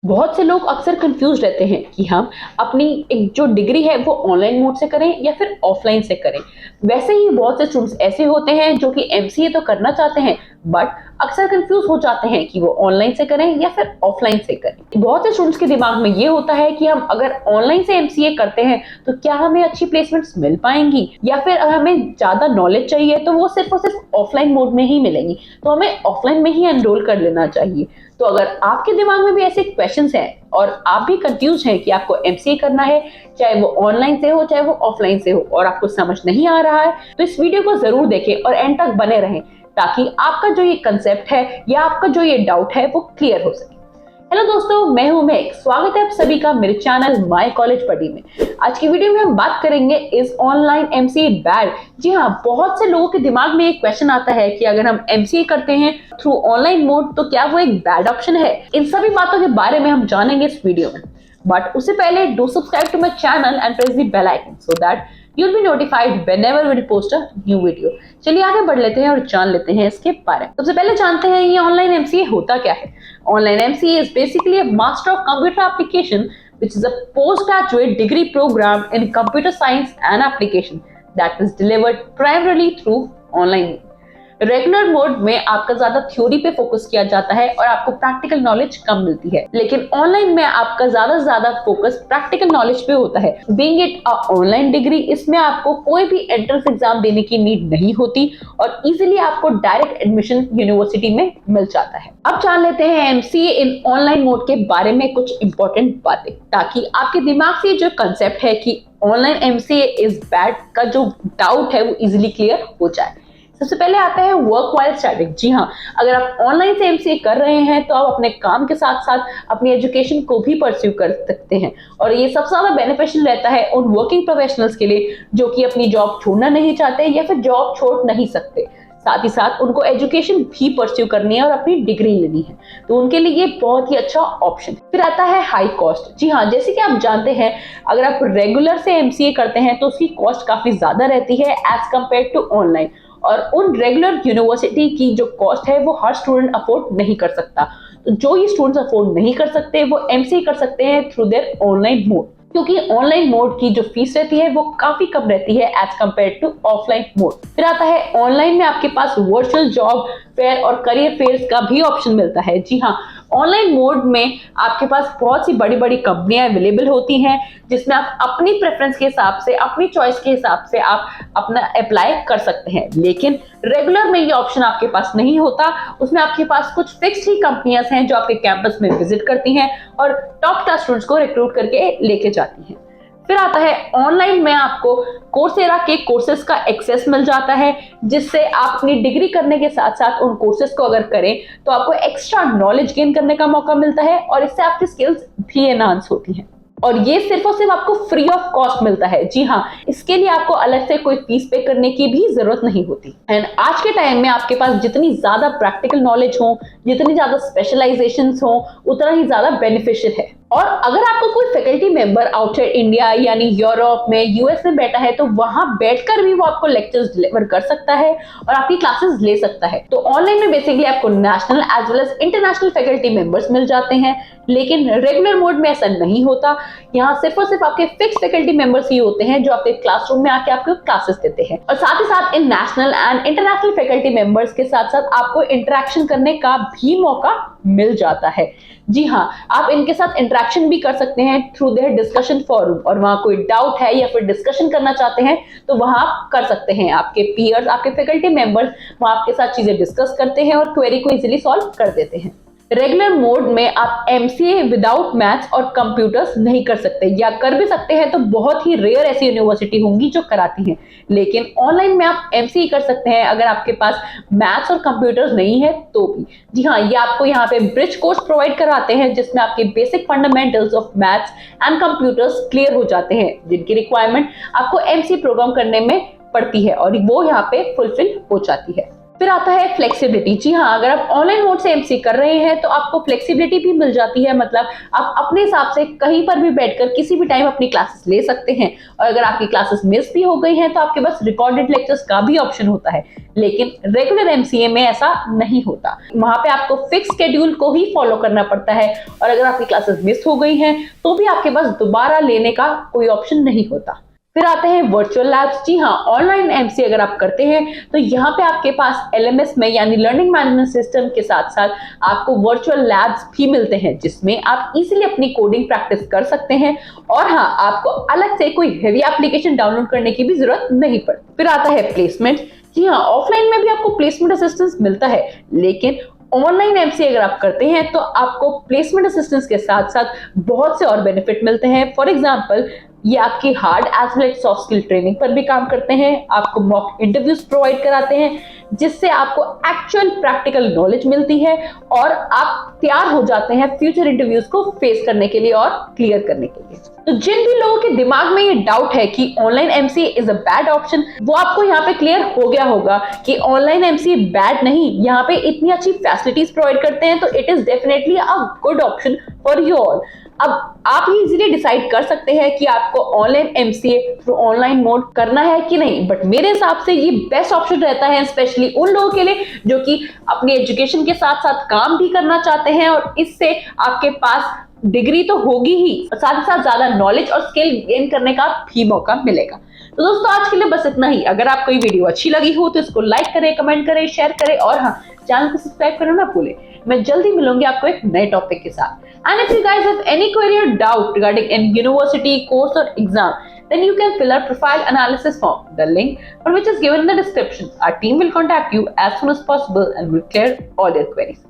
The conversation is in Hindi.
बहुत से लोग अक्सर कंफ्यूज रहते हैं कि हम अपनी एक जो डिग्री है वो ऑनलाइन मोड से करें या फिर ऑफलाइन से करें। वैसे ही बहुत से स्टूडेंट्स ऐसे होते हैं जो कि एमसीए तो करना चाहते हैं बट अक्सर कंफ्यूज हो जाते हैं कि वो ऑनलाइन से करें या फिर ऑफलाइन से करें। बहुत से स्टूडेंट्स के दिमाग में ये होता है कि हम अगर ऑनलाइन से एमसीए करते हैं तो क्या हमें अच्छी प्लेसमेंट्स मिल पाएंगी, या फिर अगर हमें ज्यादा नॉलेज चाहिए तो वो सिर्फ और सिर्फ ऑफलाइन मोड में ही मिलेंगी, तो हमें ऑफलाइन में ही एनरोल कर लेना चाहिए। तो अगर आपके दिमाग में भी ऐसे क्वेश्चंस हैं और आप भी कंफ्यूज हैं कि आपको एमसीए करना है, चाहे वो ऑनलाइन से हो चाहे वो ऑफलाइन से हो, और आपको समझ नहीं आ रहा है, तो इस वीडियो को जरूर देखें और एंड तक बने रहें ताकि आपका जो ये कंसेप्ट है या आपका जो ये डाउट है वो क्लियर हो सके। हेलो दोस्तों, मैं हूं मेघ। स्वागत है आप सभी का मेरे चैनल माय कॉलेज पढ़ी में। आज की वीडियो में हम बात करेंगे इज ऑनलाइन एमसीए बैड। जी हाँ, बहुत से लोगों के दिमाग में एक क्वेश्चन आता है कि अगर हम एमसीए करते हैं थ्रू ऑनलाइन मोड तो क्या वो एक बैड ऑप्शन है। इन सभी बातों के बारे में हम जानेंगे इस वीडियो में, बट उससे पहले do subscribe to my channel and press the bell icon so that you'll be notified whenever we post a new video। चलिए आगे बढ़ लेते हैं और जान लेते हैं इसके बारे में। सबसे पहले जानते हैं ये ऑनलाइन एमसीए होता क्या है। Online MCA is basically a master of computer application which is a postgraduate degree program in computer science and application that is delivered primarily through online। Regular mode में आपका ज्यादा थ्योरी पे फोकस किया जाता है और आपको प्रैक्टिकल नॉलेज कम मिलती है, लेकिन ऑनलाइन में आपका ज्यादा फोकस प्रैक्टिकल नॉलेज पे होता है। Being it a online degree, इसमें आपको कोई भी एंट्रेंस एग्जाम देने की नीड नहीं होती और इजीली आपको डायरेक्ट एडमिशन यूनिवर्सिटी में मिल जाता है। अब जान लेते हैं एमसीए इन ऑनलाइन मोड के बारे में कुछ इंपॉर्टेंट बातें, ताकि आपके दिमाग से जो कंसेप्ट है कि ऑनलाइन एमसीए इज बैड का जो डाउट है वो इजीली क्लियर हो जाए। सबसे पहले आता है वर्क वाइल स्टडीइंग। जी हाँ, अगर आप ऑनलाइन से एमसीए कर रहे हैं तो आप अपने काम के साथ साथ अपनी एजुकेशन को भी परस्यू कर सकते हैं, और ये सबसे ज्यादा बेनिफिशियल रहता है उन वर्किंग प्रोफेशनल्स के लिए जो कि अपनी जॉब छोड़ना नहीं चाहते या फिर जॉब छोड़ नहीं सकते। साथ ही साथ उनको एजुकेशन भी परस्यू करनी है और अपनी डिग्री लेनी है, तो उनके लिए ये बहुत ही अच्छा ऑप्शन। फिर आता है हाई कॉस्ट। जी हाँ, जैसे कि आप जानते हैं अगर आप रेगुलर से एमसीए करते हैं तो उसकी कॉस्ट काफी ज्यादा रहती है एज कम्पेयर टू ऑनलाइन, और उन रेगुलर यूनिवर्सिटी की जो कॉस्ट है वो हर स्टूडेंट अफोर्ड नहीं कर सकता। तो जो ये स्टूडेंट्स अफोर्ड नहीं कर सकते वो एमसीए कर सकते हैं थ्रू देयर ऑनलाइन मोड, क्योंकि ऑनलाइन मोड की जो फीस रहती है वो काफी कम रहती है as compare to offline mode. फिर आता है ऑनलाइन में आपके पास वर्चुअल जॉब फेयर और करियर फेयर्स का भी ऑप्शन मिलता है। जी हाँ, ऑनलाइन मोड में आपके पास बहुत सी बड़ी बड़ी कंपनियां अवेलेबल होती हैं जिसमें आप अपनी प्रेफरेंस के हिसाब से, अपनी चॉइस के हिसाब से आप अपना अप्लाई कर सकते हैं, लेकिन रेगुलर में ये ऑप्शन आपके पास नहीं होता। उसमें आपके पास कुछ फिक्स्ड ही कंपनियां हैं जो आपके कैंपस में विजिट करती हैं और टॉप क्लास स्टूडेंट्स को रिक्रूट करके लेके जाती हैं। फिर आता है ऑनलाइन में आपको कोर्सेरा के कोर्सेज का एक्सेस मिल जाता है, जिससे आप अपनी डिग्री करने के साथ साथ उन कोर्सेज को अगर करें तो आपको एक्स्ट्रा नॉलेज गेन करने का मौका मिलता है और इससे आपकी स्किल्स भी एनहांस होती हैं, और ये सिर्फ और सिर्फ आपको फ्री ऑफ कॉस्ट मिलता है। जी हाँ, इसके लिए आपको अलग से कोई फीस पे करने की भी जरूरत नहीं होती। एंड आज के टाइम में आपके पास जितनी ज्यादा प्रैक्टिकल नॉलेज हो, जितनी ज्यादा स्पेशलाइजेशंस हो, उतना ही ज्यादा बेनिफिशियल है। और अगर आपको कोई फैकल्टी मेंबर आउटसाइड इंडिया यानी यूरोप में, यूएस में बैठा है तो वहां बैठकर भी वो आपको लेक्चर्स डिलीवर कर सकता है और आपकी क्लासेस ले सकता है। तो ऑनलाइन में बेसिकली आपको national as well as international faculty members मिल जाते हैं, लेकिन रेगुलर मोड में ऐसा नहीं होता। यहाँ सिर्फ और सिर्फ आपके फिक्स फैकल्टी मेंबर्स ही होते हैं जो आपके क्लासरूम में आके आपको क्लासेस देते हैं, और साथ ही साथ इन national and international faculty members के साथ साथ आपको इंटरेक्शन करने का भी मौका मिल जाता है। जी हाँ, आप इनके साथ इंटरेक्शन भी कर सकते हैं थ्रू देयर डिस्कशन फोरम, और वहां कोई डाउट है या फिर डिस्कशन करना चाहते हैं तो वहां आप कर सकते हैं। आपके पीयर्स, आपके फैकल्टी मेंबर्स वहां आपके साथ चीजें डिस्कस करते हैं और क्वेरी को इजीली सॉल्व कर देते हैं। रेगुलर मोड में आप एमसीए विदाउट मैथ्स और कंप्यूटर्स नहीं कर सकते, या कर भी सकते हैं तो बहुत ही रेयर ऐसी यूनिवर्सिटी होंगी जो कराती हैं, लेकिन ऑनलाइन में आप एमसीए कर सकते हैं अगर आपके पास मैथ्स और कंप्यूटर्स नहीं है तो भी। जी हाँ, ये आपको यहाँ पे ब्रिज कोर्स प्रोवाइड कराते हैं जिसमें आपके basic fundamentals of maths and computers clear हो जाते हैं, जिनकी रिक्वायरमेंट आपको एमसीए प्रोग्राम करने में पड़ती है और वो यहाँ पे फुलफिल हो जाती है। फिर आता है फ्लेक्सिबिलिटी। जी हाँ, अगर आप ऑनलाइन मोड से एमसीए कर रहे हैं तो आपको फ्लेक्सिबिलिटी भी मिल जाती है, मतलब आप अपने हिसाब से कहीं पर भी बैठकर किसी भी टाइम अपनी क्लासेस ले सकते हैं। और अगर आपकी क्लासेस मिस भी हो गई हैं तो आपके पास रिकॉर्डेड लेक्चर्स का भी ऑप्शन होता है, लेकिन रेगुलर एमसीए में ऐसा नहीं होता। वहां पे आपको फिक्स शेड्यूल को ही फॉलो करना पड़ता है, और अगर आपकी क्लासेस मिस हो गई हैं तो भी आपके पास दोबारा लेने का कोई ऑप्शन नहीं होता। फिर आते हैं वर्चुअल लैब्स। जी हाँ, ऑनलाइन एमसीए अगर आप करते हैं तो यहाँ पे आपके पास एलएमएस में यानी लर्निंग मैनेजमेंट सिस्टम के साथ साथ आपको वर्चुअल लैब्स भी मिलते हैं, जिसमें आप इजीली अपनी कोडिंग प्रैक्टिस कर सकते हैं। और हाँ, आपको अलग से कोई हेवी एप्लीकेशन डाउनलोड करने की भी जरूरत नहीं पड़ती। फिर आता है प्लेसमेंट। जी हाँ, ऑफलाइन में भी आपको प्लेसमेंट असिस्टेंस मिलता है, लेकिन ऑनलाइन एमसीए अगर आप करते हैं तो आपको प्लेसमेंट असिस्टेंस के साथ साथ बहुत से और बेनिफिट मिलते हैं। फॉर एग्जांपल, ये आपकी hard as well as soft skill training पर भी काम करते हैं, आपको मॉक इंटरव्यूज प्रोवाइड कराते हैं, जिससे आपको एक्चुअल प्रैक्टिकल नॉलेज मिलती है और आप तैयार हो जाते हैं फ्यूचर इंटरव्यूज को फेस करने के लिए और क्लियर करने के लिए। तो जिन भी लोगों के दिमाग में ये डाउट है कि online MCA is a bad option, वो आपको यहाँ पे क्लियर हो गया होगा कि ऑनलाइन एमसीए बैड नहीं, यहाँ पे इतनी अच्छी फैसिलिटीज प्रोवाइड करते हैं, तो it is definitely a good option for you all. अब आप ये इजीली डिसाइड कर सकते हैं कि आपको online MCA through online mode करना है कि नहीं, बट मेरे हिसाब से ये बेस्ट ऑप्शन रहता है, स्पेशली उन लोगों के लिए जो कि अपनी एजुकेशन के साथ साथ काम भी करना चाहते हैं, और इससे आपके पास डिग्री तो होगी ही, साथ ही साथ ज्यादा नॉलेज और स्किल गेन करने का भी मौका मिलेगा। तो दोस्तों, आज के लिए बस इतना ही। अगर आपको ये वीडियो अच्छी लगी हो तो इसको लाइक करें, कमेंट करें, शेयर करें, और हाँ, चैनल को सब्सक्राइब करना ना भूलें। मैं जल्दी मिलूंगी आपको एक नए टॉपिक के साथ। And if you guys have any query or doubt regarding any university, course or exam, then you can fill our profile analysis form, the link for which is given in the description. Our team will contact you as soon as possible and will clear all your queries.